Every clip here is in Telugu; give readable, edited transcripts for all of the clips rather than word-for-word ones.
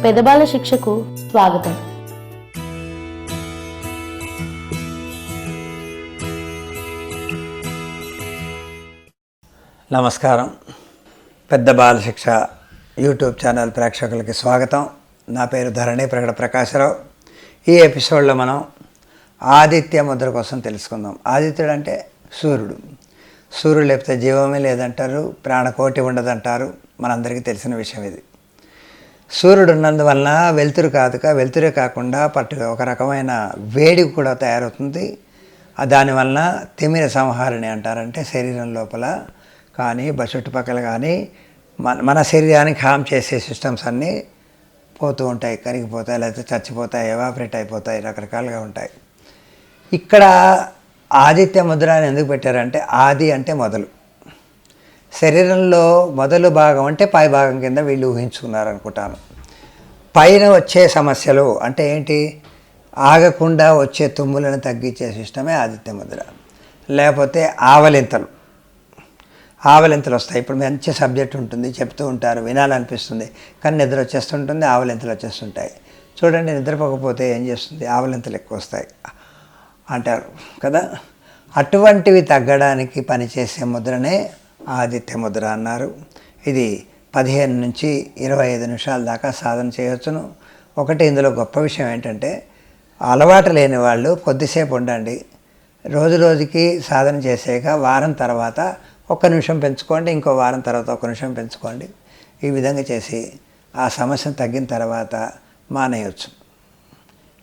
పెదబాల శిక్షకు స్వాగతం. నమస్కారం. పెద్ద బాల శిక్ష యూట్యూబ్ ఛానల్ ప్రేక్షకులకి స్వాగతం. నా పేరు ధరణి ప్రగడ ప్రకాశరావు. ఈ ఎపిసోడ్లో మనం ఆదిత్య ముద్ర కోసం తెలుసుకుందాం. ఆదిత్యుడు అంటే సూర్యుడు. సూర్యుడు లేకపోతే జీవమే లేదంటారు, ప్రాణకోటి ఉండదంటారు. మనందరికీ తెలిసిన విషయం ఇది. సూర్యుడు ఉన్నందువలన వెలుతురే కాకుండా ఒక రకమైన వేడి కూడా తయారవుతుంది. దానివలన తిమిర సంహారిణి అంటారంటే శరీరం లోపల కానీ చుట్టుపక్కల కానీ మన శరీరానికి హామ్ చేసే సిస్టమ్స్ అన్నీ పోతూ ఉంటాయి, కరిగిపోతాయి, లేకపోతే చచ్చిపోతాయి, ఎవాపరేట్ అయిపోతాయి, రకరకాలుగా ఉంటాయి. ఇక్కడ ఆదిత్య ముద్ర అని ఎందుకు పెట్టారంటే ఆది అంటే మొదలు. శరీరంలో మొదలు భాగం అంటే పై భాగం కింద వీళ్ళు ఊహించుకున్నారు అనుకుంటాను. పైన వచ్చే సమస్యలు అంటే ఏంటి? ఆగకుండా వచ్చే తుమ్ములను తగ్గించే సిస్టమే ఆదిత్య ముద్ర. లేకపోతే ఆవలింతలు వస్తాయి. ఇప్పుడు మంచి సబ్జెక్ట్ ఉంటుంది, చెప్తూ ఉంటారు, వినాలనిపిస్తుంది, కానీ నిద్ర వచ్చేస్తుంటుంది, ఆవలింతలు వచ్చేస్తుంటాయి. చూడండి, నిద్రపోకపోతే ఏం చేస్తుంది? ఆవలింతలు ఎక్కువ వస్తాయి అంటారు కదా. అటువంటివి తగ్గడానికి పనిచేసే ముద్రనే ఆదిత్య ముద్ర అన్నారు. ఇది 15 నుంచి 25 నిమిషాల దాకా సాధన చేయవచ్చును. ఒకటి ఇందులో గొప్ప విషయం ఏంటంటే అలవాటు లేని వాళ్ళు కొద్దిసేపు ఉండండి. రోజుకి సాధన చేసాక వారం తర్వాత 1 నిమిషం పెంచుకోండి, ఇంకో వారం తర్వాత 1 నిమిషం పెంచుకోండి. ఈ విధంగా చేసి ఆ సమస్యను తగ్గిన తర్వాత మానేయవచ్చు.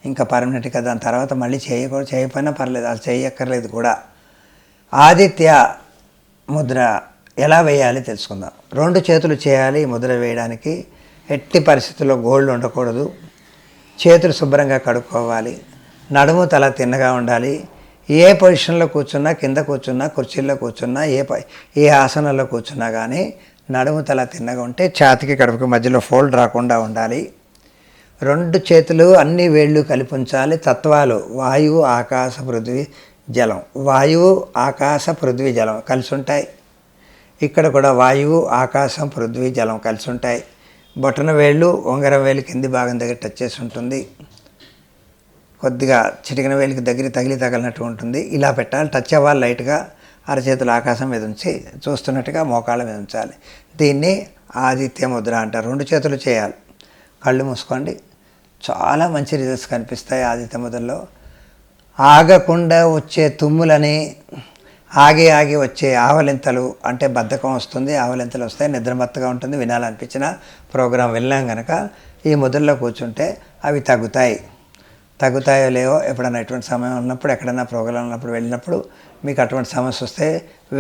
ఇంకా పర్మనెంట్గా దాని తర్వాత మళ్ళీ చేయకపోయినా పర్లేదు, అది చేయక్కర్లేదు కూడా. ఆదిత్య ముద్ర ఎలా వేయాలి తెలుసుకుందాం. 2 చేతులు చేయాలి ఈ ముద్ర వేయడానికి. ఎట్టి పరిస్థితుల్లో గోల్డ్ ఉండకూడదు. చేతులు శుభ్రంగా కడుక్కోవాలి. నడుము తల తిన్నగా ఉండాలి. ఏ పొజిషన్లో కూర్చున్నా, కింద కూర్చున్నా, కుర్చీల్లో కూర్చున్నా, ఏ ఆసనంలో కూర్చున్నా కానీ నడుము తల తిన్నగా ఉంటే ఛాతికి కడుపుకి మధ్యలో ఫోల్డ్ రాకుండా ఉండాలి. 2 చేతులు అన్ని వేళ్ళు కలిపి ఉంచాలి. తత్వాలు వాయువు, ఆకాశ, పృథ్వీ, జలం. వాయువు, ఆకాశ, పృథ్వీ, జలం కలిసి ఉంటాయి. ఇక్కడ కూడా వాయువు, ఆకాశం, పృథ్వీ, జలం కలిసి ఉంటాయి. బొటన వేళ్ళు ఉంగరం వేలు కింది భాగం దగ్గర టచ్ చేసి ఉంటుంది. కొద్దిగా చిటికిన వేలికి దగ్గర తగిలినట్టు ఉంటుంది. ఇలా పెట్టాలి. టచ్ అవ్వాలి లైట్గా. అరచేతులు ఆకాశం మీద ఉంచి చూస్తున్నట్టుగా మోకాళ్ళ మీద ఉంచాలి. దీన్ని ఆదిత్య ముద్ర అంటారు. 2 చేతులు చేయాలి. కళ్ళు మూసుకోండి. చాలా మంచి రిజల్ట్స్ కనిపిస్తాయి ఆదిత్య ముద్రలో. ఆగకుండా వచ్చే తుమ్ములని, ఆగి వచ్చే ఆవలింతలు అంటే బద్ధకం వస్తుంది, ఆవలింతలు వస్తాయి, నిద్రమత్తగా ఉంటుంది, వినాలనిపించిన ప్రోగ్రాం వెళ్ళాం కనుక ఈ ముద్రలో కూర్చుంటే అవి తగ్గుతాయో లేవో ఎప్పుడైనా ఎటువంటి సమయం ఉన్నప్పుడు, ఎక్కడైనా ప్రోగ్రాం ఉన్నప్పుడు వెళ్ళినప్పుడు మీకు అటువంటి సమస్య వస్తే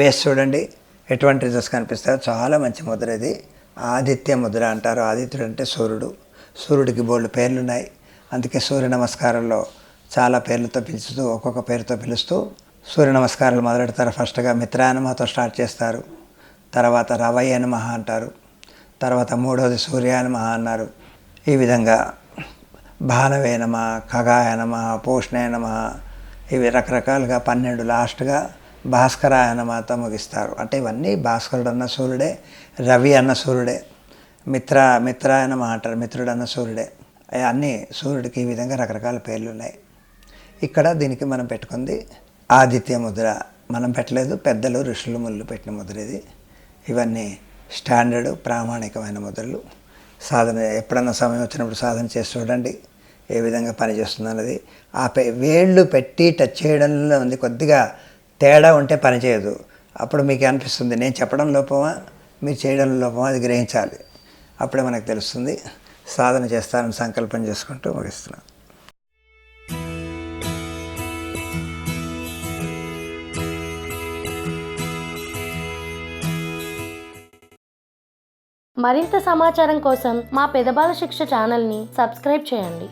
వేసి చూడండి, ఎటువంటి రిజల్ట్స్ కనిపిస్తాయో. చాలా మంచి ముద్ర ఇది. ఆదిత్య ముద్ర అంటారు. ఆదిత్యుడు అంటే సూర్యుడు. సూర్యుడికి బోల్డ్ పేర్లు ఉన్నాయి. అందుకే సూర్య నమస్కారంలో చాలా పేర్లతో పిలుస్తూ, ఒక్కొక్క పేరుతో పిలుస్తూ సూర్య నమస్కారాలు మొదలెడతారు. ఫస్ట్గా మిత్రాయ నమఃతో స్టార్ట్ చేస్తారు. తర్వాత రవయ్య నమః అంటారు. తర్వాత 3వది సూర్యాయ నమః అన్నారు. ఈ విధంగా భానవే నమః, ఖగాయ నమః, పోష్ణాయ నమః, ఇవి రకరకాలుగా 12 లాస్ట్గా భాస్కరాయ నమఃతో ముగిస్తారు. అంటే ఇవన్నీ భాస్కరుడు అన్న సూర్యుడే, రవి అన్న సూర్యుడే, మిత్రాయ నమః అంటారు, మిత్రుడు అన్న సూర్యుడే. అన్నీ సూర్యుడికి ఈ విధంగా రకరకాల పేర్లు ఉన్నాయి. ఇక్కడ దీనికి మనం పెట్టుకుంది ఆదిత్య ముద్ర. మనం పెట్టలేదు, పెద్దలు ఋషులు ముళ్ళు పెట్టిన ముద్ర ఇది. ఇవన్నీ స్టాండర్డ్ ప్రామాణికమైన ముద్రలు. సాధన ఎప్పుడన్నా సమయం వచ్చినప్పుడు సాధన చేసి చూడండి ఏ విధంగా పనిచేస్తుంది అన్నది. వేళ్ళు పెట్టి టచ్ చేయడంలో ఉంది కొద్దిగా తేడా ఉంటే పనిచేయదు. అప్పుడు మీకు అనిపిస్తుంది నేను చెప్పడం లోపమా, మీరు చేయడం లోపమా, అది గ్రహించాలి. అప్పుడే మనకు తెలుస్తుంది. సాధన చేస్తానని సంకల్పం చేసుకుంటూ ముగిస్తున్నాను. మరింత సమాచారం కోసం మా పెదబాల శిక్ష ఛానల్ని సబ్స్క్రైబ్ చేయండి.